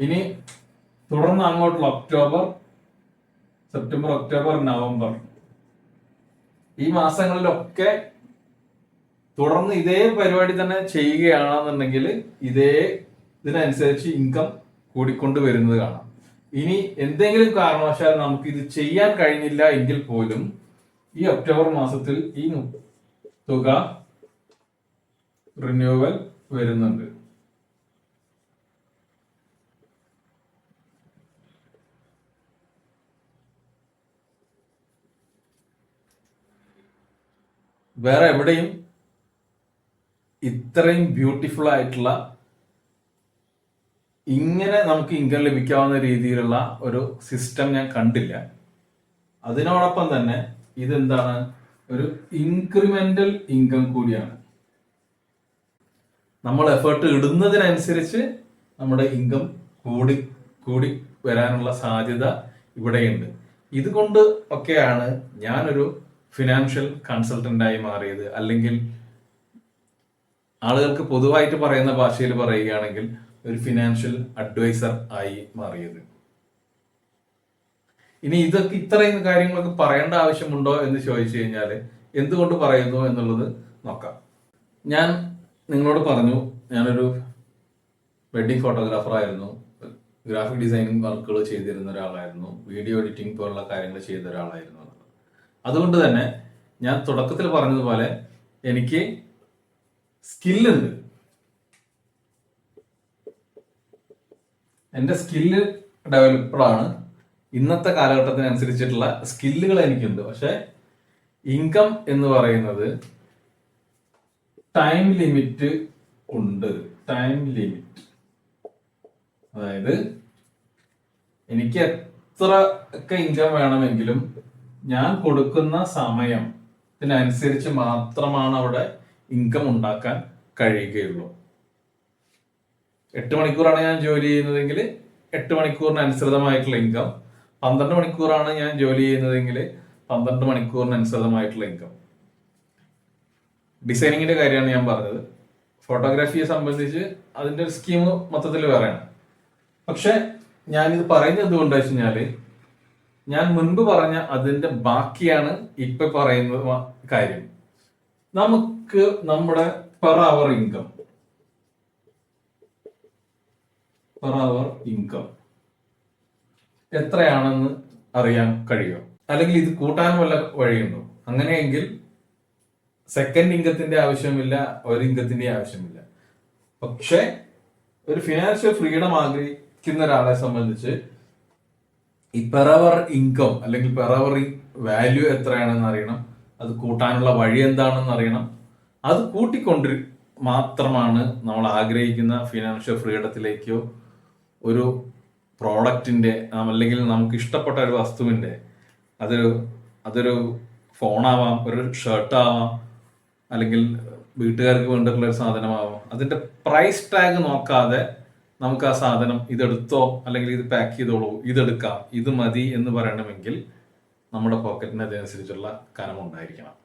ഇനി തുടർന്ന് അങ്ങോട്ടുള്ള സെപ്റ്റംബർ, ഒക്ടോബർ, നവംബർ ഈ മാസങ്ങളിലൊക്കെ തുടർന്ന് ഇതേ പരിപാടി തന്നെ ചെയ്യുകയാണെന്നുണ്ടെങ്കിൽ ഇതിനനുസരിച്ച് ഇൻകം കൂടിക്കൊണ്ട് വരുന്നത് കാണാം. ഇനി എന്തെങ്കിലും കാരണവശാൽ നമുക്ക് ഇത് ചെയ്യാൻ കഴിഞ്ഞില്ല എങ്കിൽ പോലും ഈ ഒക്ടോബർ മാസത്തിൽ ഈ തുക റിന്യൂവൽ വരുന്നുണ്ട്. വേറെ എവിടെയും ഇത്രയും ബ്യൂട്ടിഫുൾ ആയിട്ടുള്ള ഇങ്ങനെ നമുക്ക് ഇൻകം ലഭിക്കാവുന്ന രീതിയിലുള്ള ഒരു സിസ്റ്റം ഞാൻ കണ്ടില്ല. അതിനോടൊപ്പം തന്നെ ഇതെന്താണ്, ഒരു ഇൻക്രിമെന്റൽ ഇൻകം കൂടിയാണ്. നമ്മൾ എഫേർട്ട് ഇടുന്നതിനനുസരിച്ച് നമ്മുടെ ഇൻകം കൂടി കൂടി വരാനുള്ള സാധ്യത ഇവിടെയുണ്ട്. ഇതുകൊണ്ട് ഒക്കെയാണ് ഞാനൊരു ഫിനാൻഷ്യൽ കൺസൾട്ടന്റായി മാറിയത്. അല്ലെങ്കിൽ ആളുകൾക്ക് പൊതുവായിട്ട് പറയുന്ന ഭാഷയിൽ പറയുകയാണെങ്കിൽ ഒരു ഫിനാൻഷ്യൽ അഡ്വൈസർ ആയി മാറിയത്. ഇനി ഇതൊക്കെ ഇത്രയും കാര്യങ്ങളൊക്കെ പറയേണ്ട ആവശ്യമുണ്ടോ എന്ന് ചോദിച്ചു കഴിഞ്ഞാൽ എന്തുകൊണ്ട് പറയുന്നു എന്നുള്ളത് നോക്കാം. ഞാൻ നിങ്ങളോട് പറഞ്ഞു ഞാനൊരു വെഡിങ് ഫോട്ടോഗ്രാഫർ ആയിരുന്നു, ഗ്രാഫിക് ഡിസൈനിങ് വർക്കുകൾ ചെയ്തിരുന്ന ഒരാളായിരുന്നു, വീഡിയോ എഡിറ്റിംഗ് പോലുള്ള കാര്യങ്ങൾ ചെയ്ത ഒരാളായിരുന്നു. അതുകൊണ്ട് തന്നെ ഞാൻ തുടക്കത്തിൽ പറഞ്ഞതുപോലെ എനിക്ക് സ്കില്ലുണ്ട്. എൻ്റെ സ്കില്ല് ഡെവലപ്പറാണ്. ഇന്നത്തെ കാലഘട്ടത്തിനനുസരിച്ചിട്ടുള്ള സ്കില്ലുകൾ എനിക്കുണ്ട്. പക്ഷെ ഇൻകം എന്ന് പറയുന്നത് ടൈം ലിമിറ്റ് ഉണ്ട്. ടൈം ലിമിറ്റ്, അതായത് എനിക്ക് എത്ര ഒക്കെ ഇൻകം വേണമെങ്കിലും ഞാൻ കൊടുക്കുന്ന സമയത്തിനനുസരിച്ച് മാത്രമാണ് അവിടെ ഇൻകം ഉണ്ടാക്കാൻ കഴിയുകയുള്ളൂ. 8 മണിക്കൂറാണ് ഞാൻ ജോലി ചെയ്യുന്നതെങ്കിൽ 8 മണിക്കൂറിന് അനുസൃതമായിട്ടുള്ള ഇൻകം, 12 മണിക്കൂറാണ് ഞാൻ ജോലി ചെയ്യുന്നതെങ്കിൽ 12 മണിക്കൂറിന് അനുസൃതമായിട്ടുള്ള ഇൻകം. ഡിസൈനിങ്ങിന്റെ കാര്യമാണ് ഞാൻ പറഞ്ഞത്. ഫോട്ടോഗ്രാഫിയെ സംബന്ധിച്ച് അതിന്റെ ഒരു സ്കീം മൊത്തത്തിൽ വേറെയാണ്. പക്ഷെ ഞാനിത് പറയുന്നത് എന്തുകൊണ്ടാ വെച്ച് കഴിഞ്ഞാല്, ഞാൻ മുൻപ് പറഞ്ഞ അതിന്റെ ബാക്കിയാണ് ഇപ്പൊ പറയുന്ന കാര്യം. നമുക്ക് നമ്മുടെ പെർ അവർ ഇൻകം എത്രയാണെന്ന് അറിയാൻ കഴിയുമോ? അല്ലെങ്കിൽ ഇത് കൂട്ടാൻ വല്ല വഴിയുണ്ടോ? അങ്ങനെയെങ്കിൽ സെക്കൻഡ് ഇൻകത്തിന്റെ ആവശ്യമില്ല, ഒരു ഇൻകത്തിന്റെ ആവശ്യമില്ല. പക്ഷെ ഒരു ഫിനാൻഷ്യൽ ഫ്രീഡം ആഗ്രഹിക്കുന്ന ഒരാളെ സംബന്ധിച്ച് ഈ പെർ അവർ ഇൻകം അല്ലെങ്കിൽ പെർ അവർ വാല്യൂ എത്രയാണെന്ന് അറിയണം. അത് കൂട്ടാനുള്ള വഴി എന്താണെന്ന് അറിയണം. അത് കൂട്ടിക്കൊണ്ട് മാത്രമാണ് നമ്മൾ ആഗ്രഹിക്കുന്ന ഫിനാൻഷ്യൽ ഫ്രീഡത്തിലേക്കോ ഒരു പ്രോഡക്റ്റിന്റെ അല്ലെങ്കിൽ നമുക്ക് ഇഷ്ടപ്പെട്ട ഒരു വസ്തുവിന്റെ, അതൊരു ഫോണാവാം, ഒരു ഷർട്ടാവാം, അല്ലെങ്കിൽ വീട്ടുകാർക്ക് വേണ്ടിയിട്ടുള്ള ഒരു സാധനമാവാം, അതിന്റെ പ്രൈസ് ടാഗ് നോക്കാതെ നമുക്ക് ആ സാധനം ഇതെടുത്തോ അല്ലെങ്കിൽ ഇത് പാക്ക് ചെയ്തോളൂ, ഇതെടുക്കാം, ഇത് മതി എന്ന് പറയണമെങ്കിൽ നമ്മുടെ പോക്കറ്റിന് അതനുസരിച്ചുള്ള കനം ഉണ്ടായിരിക്കണം.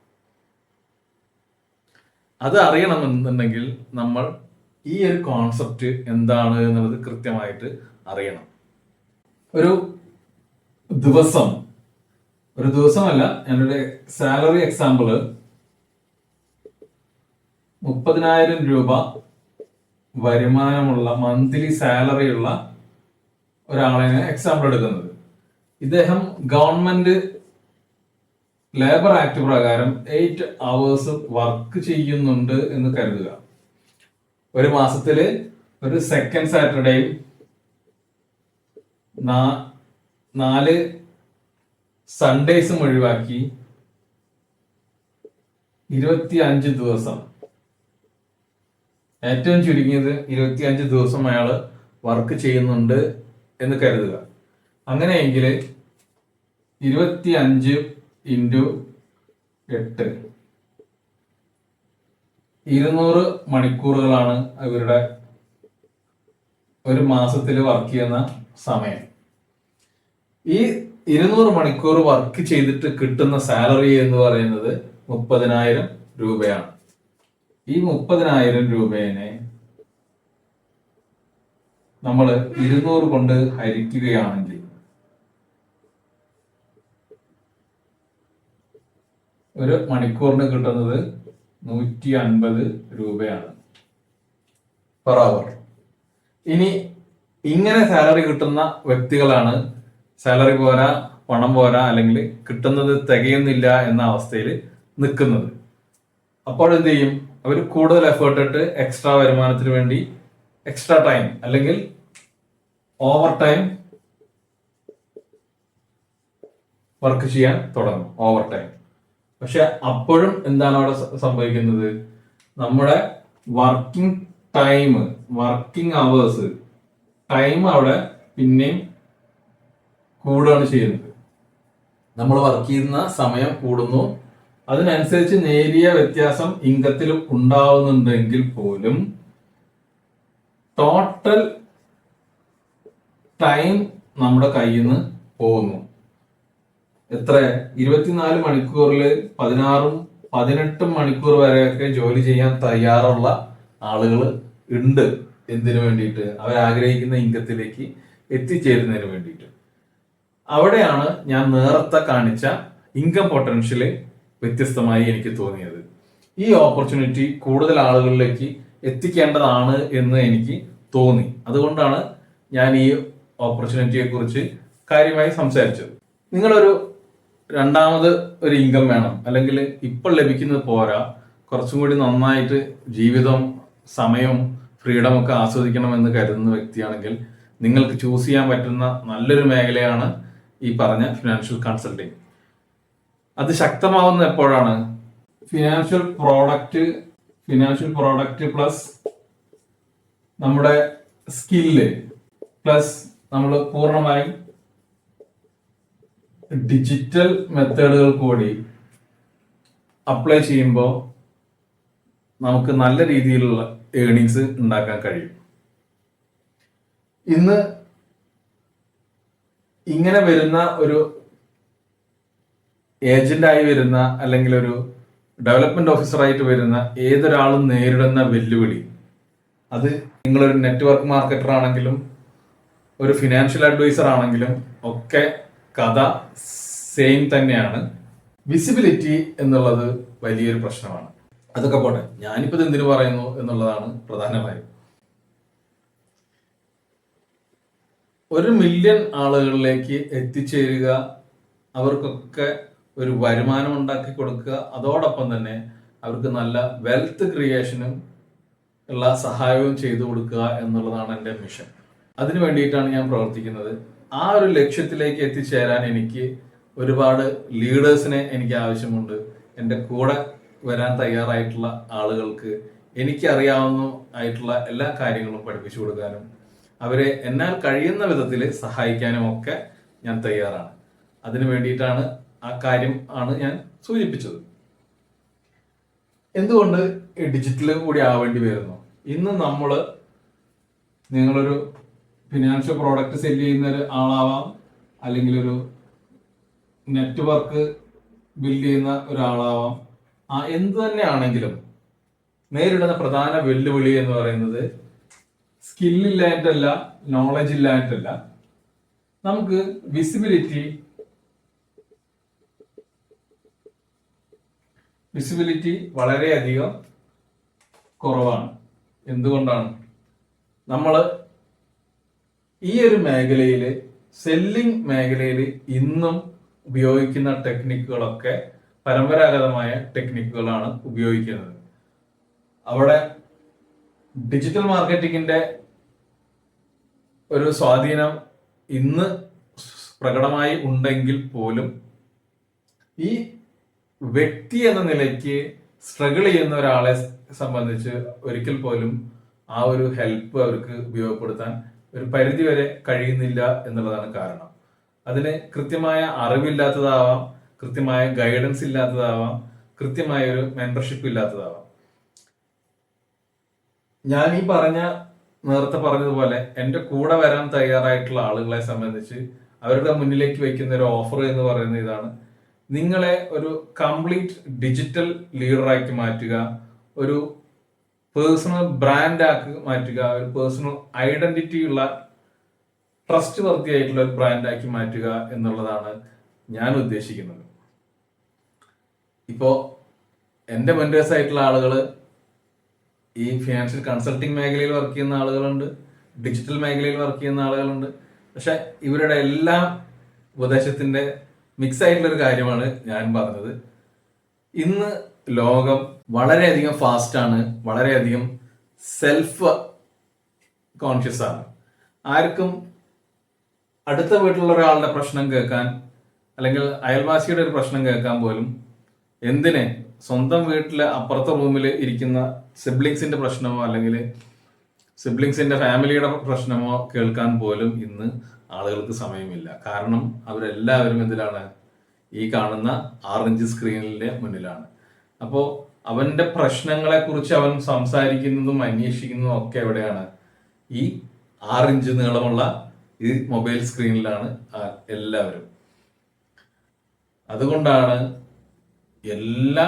അത് അറിയണമെന്നുണ്ടെങ്കിൽ നമ്മൾ ഈ ഒരു കോൺസെപ്റ്റ് എന്താണ് എന്നുള്ളത് കൃത്യമായിട്ട് അറിയണം. ഒരു ദിവസമല്ല, ഞാനൊരു സാലറി എക്സാമ്പിള് 30,000 രൂപ വരുമാനമുള്ള മന്ത്ലി സാലറി ഉള്ള ഒരാളെ എക്സാമ്പിൾ എടുക്കുന്നത്. ഇദ്ദേഹം ഗവൺമെന്റ് ലേബർ ആക്ട് പ്രകാരം 8 hours വർക്ക് ചെയ്യുന്നുണ്ട് എന്ന് കരുതുക. ഒരു മാസത്തില് ഒരു സെക്കൻഡ് സാറ്റർഡേയും 4 സൺഡേസും ഒഴിവാക്കി 25 ദിവസം, ഏറ്റവും ചുരുങ്ങിയത് 25 ദിവസം അയാള് വർക്ക് ചെയ്യുന്നുണ്ട് എന്ന് കരുതുക. അങ്ങനെയെങ്കിൽ 25 × 8 200 മണിക്കൂറുകളാണ് ഇവരുടെ ഒരു മാസത്തിൽ വർക്ക് ചെയ്യുന്ന സമയം. ഈ 200 മണിക്കൂർ വർക്ക് ചെയ്തിട്ട് കിട്ടുന്ന സാലറി എന്ന് പറയുന്നത് 30,000 രൂപയാണ്. ഈ 30,000 രൂപയെ നമ്മൾ 200 കൊണ്ട് ഹരിക്കുകയാണെങ്കിൽ ഒരു മണിക്കൂറിന് കിട്ടുന്നത് 150 രൂപയാണ് പെർ അവർ. ഇനി ഇങ്ങനെ സാലറി കിട്ടുന്ന വ്യക്തികളാണ് സാലറി പോരാ, പണം പോരാ, അല്ലെങ്കിൽ കിട്ടുന്നത് തികയുന്നില്ല എന്ന അവസ്ഥയിൽ നിൽക്കുന്നത്. അപ്പോൾ എന്ത് ചെയ്യും? അവർ കൂടുതൽ എഫേർട്ട് ഇട്ട് എക്സ്ട്രാ വരുമാനത്തിന് വേണ്ടി എക്സ്ട്രാ ടൈം അല്ലെങ്കിൽ ഓവർ ടൈം വർക്ക് ചെയ്യാൻ തുടങ്ങും. Over time. പക്ഷെ അപ്പോഴും എന്താണ് അവിടെ സംഭവിക്കുന്നത്? നമ്മുടെ working time, working hours, time അവിടെ പിന്നെയും കൂടുകയാണ് ചെയ്യുന്നത്. നമ്മൾ വർക്ക് ചെയ്യുന്ന സമയം കൂടുന്നു. അതിനനുസരിച്ച് നേരിയ വ്യത്യാസം ഇൻകത്തിൽ ഉണ്ടാവുന്നുണ്ടെങ്കിൽ പോലും ടോട്ടൽ ടൈം നമ്മുടെ കയ്യിൽ നിന്ന് പോകുന്നു. എത്ര? 24 മണിക്കൂറിൽ 16-18 മണിക്കൂർ വരെയൊക്കെ ജോലി ചെയ്യാൻ തയ്യാറുള്ള ആളുകൾ ഉണ്ട്. എന്തിനു വേണ്ടിയിട്ട്? അവരാഗ്രഹിക്കുന്ന ഇൻകത്തിലേക്ക് എത്തിച്ചേരുന്നതിന് വേണ്ടിയിട്ട്. അവിടെയാണ് ഞാൻ നേരത്തെ കാണിച്ച ഇൻകം പൊട്ടൻഷ്യല് വ്യത്യസ്തമായി എനിക്ക് തോന്നിയത്. ഈ ഓപ്പർച്യൂണിറ്റി കൂടുതൽ ആളുകളിലേക്ക് എത്തിക്കേണ്ടതാണ് എന്ന് എനിക്ക് തോന്നി. അതുകൊണ്ടാണ് ഞാൻ ഈ ഓപ്പർച്യൂണിറ്റിയെ കുറിച്ച് കാര്യമായി സംസാരിച്ചത്. നിങ്ങളൊരു രണ്ടാമത് ഒരു ഇൻകം വേണം, അല്ലെങ്കിൽ ഇപ്പോൾ ലഭിക്കുന്നത് പോരാ, കുറച്ചും കൂടി നന്നായിട്ട് ജീവിതം, സമയവും ഫ്രീഡം ഒക്കെ ആസ്വദിക്കണമെന്ന് കരുതുന്ന വ്യക്തിയാണെങ്കിൽ നിങ്ങൾക്ക് ചൂസ് ചെയ്യാൻ പറ്റുന്ന നല്ലൊരു മേഖലയാണ് ഈ പറഞ്ഞ ഫിനാൻഷ്യൽ കൺസൾട്ടിങ്. അത് ശക്തമാവുന്ന എപ്പോഴാണ്? ഫിനാൻഷ്യൽ പ്രോഡക്റ്റ് പ്ലസ് നമ്മുടെ സ്കില്ല് പ്ലസ് നമ്മൾ പൂർണ്ണമായും ഡിജിറ്റൽ മെത്തേഡുകൾ കൂടി അപ്ലൈ ചെയ്യുമ്പോൾ നമുക്ക് നല്ല രീതിയിലുള്ള ഏർണിങ്സ് ഉണ്ടാക്കാൻ കഴിയും. ഇന്ന് ഇങ്ങനെ വരുന്ന ഒരു ഏജന്റായി വരുന്ന അല്ലെങ്കിൽ ഒരു ഡെവലപ്മെന്റ് ഓഫീസറായിട്ട് വരുന്ന ഏതൊരാളും നേരിടുന്ന വെല്ലുവിളി, അത് നിങ്ങളൊരു നെറ്റ്വർക്ക് മാർക്കറ്റർ ആണെങ്കിലും ഒരു ഫിനാൻഷ്യൽ അഡ്വൈസർ ആണെങ്കിലും ഒക്കെ കഥ സെയിം തന്നെയാണ്. വിസിബിലിറ്റി എന്നുള്ളത് വലിയൊരു പ്രശ്നമാണ്. അതൊക്കെ പോട്ടെ, ഞാനിപ്പോ ഇത് എന്തിനു പറയുന്നു എന്നുള്ളതാണ് പ്രധാനമായും. 1 മില്യൺ ആളുകളിലേക്ക് എത്തിച്ചേരുക, അവർക്കൊക്കെ ഒരു വരുമാനം ഉണ്ടാക്കി കൊടുക്കുക, അതോടൊപ്പം തന്നെ അവർക്ക് നല്ല വെൽത്ത് ക്രിയേഷനും ഉള്ള സഹായവും ചെയ്തു കൊടുക്കുക എന്നുള്ളതാണ് എൻ്റെ മിഷൻ. അതിനു വേണ്ടിയിട്ടാണ് ഞാൻ പ്രവർത്തിക്കുന്നത്. ആ ഒരു ലക്ഷ്യത്തിലേക്ക് എത്തിച്ചേരാൻ എനിക്ക് ഒരുപാട് ലീഡേഴ്സിനെ എനിക്ക് ആവശ്യമുണ്ട്. എൻ്റെ കൂടെ വരാൻ തയ്യാറായിട്ടുള്ള ആളുകൾക്ക് എനിക്കറിയാവുന്ന ആയിട്ടുള്ള എല്ലാ കാര്യങ്ങളും പഠിപ്പിച്ചു കൊടുക്കാനും അവരെ എന്നാൽ കഴിയുന്ന വിധത്തിൽ സഹായിക്കാനും ഒക്കെ ഞാൻ തയ്യാറാണ്. അതിനു വേണ്ടിയിട്ടാണ് ആ കാര്യം ആണ് ഞാൻ സൂചിപ്പിച്ചത്. എന്തുകൊണ്ട് ഡിജിറ്റലും കൂടി ആവേണ്ടി വരുന്നു? ഇന്ന് നിങ്ങളൊരു ഫിനാൻഷ്യൽ പ്രോഡക്റ്റ് സെല് ചെയ്യുന്ന ആളാവാം, അല്ലെങ്കിൽ ഒരു നെറ്റ്വർക്ക് ബിൽഡ് ചെയ്യുന്ന ഒരാളാവാം. എന്ത് തന്നെ ആണെങ്കിലും നേരിടുന്ന പ്രധാന വെല്ലുവിളി എന്ന് പറയുന്നത് സ്കില്ലില്ലായിട്ടല്ല, നോളജ് ഇല്ലായിട്ടല്ല, നമുക്ക് വിസിബിലിറ്റി വളരെയധികം കുറവാണ്. എന്തുകൊണ്ടാണ്? നമ്മൾ ഈ ഒരു മേഖലയിൽ, സെല്ലിംഗ് മേഖലയിൽ ഇന്നും ഉപയോഗിക്കുന്ന ടെക്നിക്കുകളൊക്കെ പരമ്പരാഗതമായ ടെക്നിക്കുകളാണ് ഉപയോഗിക്കുന്നത്. അവിടെ ഡിജിറ്റൽ മാർക്കറ്റിങ്ങിന്റെ ഒരു സ്വാധീനം ഇന്ന് പ്രകടമായി ഉണ്ടെങ്കിൽ പോലും ഈ വ്യക്തി എന്ന നിലയ്ക്ക് സ്ട്രഗിൾ ചെയ്യുന്ന ഒരാളെ സംബന്ധിച്ച് ഒരിക്കൽ പോലും ആ ഒരു ഹെൽപ്പ് അവർക്ക് ഉപയോഗപ്പെടുത്താൻ ഒരു പരിധി വരെ കഴിയുന്നില്ല എന്നുള്ളതാണ് കാരണം. അതിന് കൃത്യമായ അറിവില്ലാത്തതാവാം, കൃത്യമായ ഗൈഡൻസ് ഇല്ലാത്തതാവാം, കൃത്യമായ ഒരു മെന്റർഷിപ്പ് ഇല്ലാത്തതാവാം. ഞാൻ ഈ നേരത്തെ പറഞ്ഞതുപോലെ എൻ്റെ കൂടെ വരാൻ തയ്യാറായിട്ടുള്ള ആളുകളെ സംബന്ധിച്ച് അവരുടെ മുന്നിലേക്ക് വയ്ക്കുന്ന ഒരു ഓഫർ എന്ന് പറയുന്നത് ഇതാണ്: നിങ്ങളെ ഒരു കംപ്ലീറ്റ് ഡിജിറ്റൽ ലീഡറാക്കി മാറ്റുക, ഒരു പേഴ്സണൽ ബ്രാൻഡാക്കി മാറ്റുക, ഒരു പേഴ്സണൽ ഐഡന്റിറ്റി ഉള്ള ട്രസ്റ്റ് വർത്തി ആയിട്ടുള്ള ഒരു ബ്രാൻഡാക്കി മാറ്റുക എന്നുള്ളതാണ് ഞാൻ ഉദ്ദേശിക്കുന്നത്. ഇപ്പോ എൻ്റെ മെന്റേഴ്സ് ആയിട്ടുള്ള ആളുകൾ ഈ ഫിനാൻഷ്യൽ കൺസൾട്ടിങ് മേഖലയിൽ വർക്ക് ചെയ്യുന്ന ആളുകളുണ്ട്, ഡിജിറ്റൽ മേഖലയിൽ വർക്ക് ചെയ്യുന്ന ആളുകളുണ്ട്. പക്ഷെ ഇവരുടെ എല്ലാം ഉപദേശത്തിന്റെ മിക്സ് ആയിട്ടുള്ള ഒരു കാര്യമാണ് ഞാൻ പറഞ്ഞത്. ഇന്ന് ലോകം വളരെയധികം ഫാസ്റ്റ് ആണ്, വളരെയധികം സെൽഫ് കോൺഷ്യസ് ആണ്. ആർക്കും അടുത്ത വീട്ടിലുള്ള ഒരാളുടെ പ്രശ്നം കേൾക്കാൻ, അല്ലെങ്കിൽ അയൽവാസിയുടെ ഒരു പ്രശ്നം കേൾക്കാൻ പോലും, എന്തിനെ സ്വന്തം വീട്ടിലെ അപ്പുറത്തെ റൂമിൽ ഇരിക്കുന്ന സിബ്ലിങ്സിന്റെ പ്രശ്നമോ അല്ലെങ്കിൽ സിബ്ലിങ്സിന്റെ ഫാമിലിയുടെ പ്രശ്നമോ കേൾക്കാൻ പോലും ഇന്ന് ആളുകൾക്ക് സമയമില്ല. കാരണം അവരെല്ലാവരും എന്തിലാണ്? ഈ കാണുന്ന 6 ഇഞ്ച് സ്ക്രീനിന്റെ മുന്നിലാണ്. അപ്പോൾ അവന്റെ പ്രശ്നങ്ങളെ കുറിച്ച് അവൻ സംസാരിക്കുന്നതും അന്വേഷിക്കുന്നതും ഒക്കെ എവിടെയാണ്? ഈ 6 ഇഞ്ച് നീളമുള്ള ഈ മൊബൈൽ സ്ക്രീനിലാണ് എല്ലാവരും. അതുകൊണ്ടാണ് എല്ലാ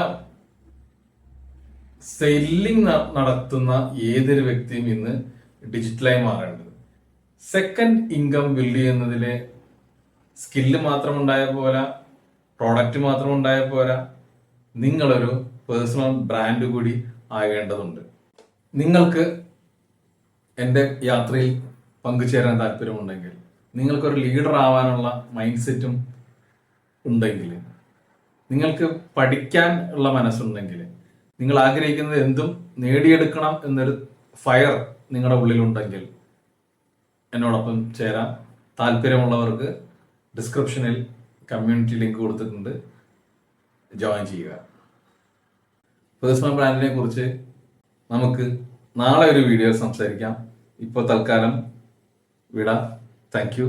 സെല്ലിംഗ് നടത്തുന്ന ഏതൊരു വ്യക്തിയും ഇന്ന് ഡിജിറ്റലായി മാറേണ്ടത്. സെക്കൻഡ് ഇൻകം ബിൽഡ് ചെയ്യുന്നതിലെ സ്കില്ല് മാത്രം ഉണ്ടായാൽ പോരാ, പ്രോഡക്റ്റ് മാത്രം ഉണ്ടായാൽ പോരാ, നിങ്ങളൊരു പേഴ്സണൽ ബ്രാൻഡ് കൂടി ആകേണ്ടതുണ്ട്. നിങ്ങൾക്ക് എൻ്റെ യാത്രയിൽ പങ്കുചേരാൻ താല്പര്യമുണ്ടെങ്കിൽ, നിങ്ങൾക്കൊരു ലീഡർ ആവാനുള്ള മൈൻഡ് സെറ്റും ഉണ്ടെങ്കിൽ, നിങ്ങൾക്ക് പഠിക്കാൻ ഉള്ള മനസ്സുണ്ടെങ്കിൽ, നിങ്ങൾ ആഗ്രഹിക്കുന്നത് എന്തും നേടിയെടുക്കണം എന്നൊരു ഫയർ നിങ്ങളുടെ ഉള്ളിലുണ്ടെങ്കിൽ എന്നോടൊപ്പം ചേരാം. താല്പര്യമുള്ളവർക്ക് ഡിസ്ക്രിപ്ഷനിൽ കമ്മ്യൂണിറ്റി ലിങ്ക് കൊടുത്തിട്ടുണ്ട്, ജോയിൻ ചെയ്യുക. പേഴ്സണൽ ബ്രാൻഡിനെ കുറിച്ച് നമുക്ക് നാളെ ഒരു വീഡിയോ സംസാരിക്കാം. ഇപ്പോൾ തൽക്കാലം വിടാം. Thank you.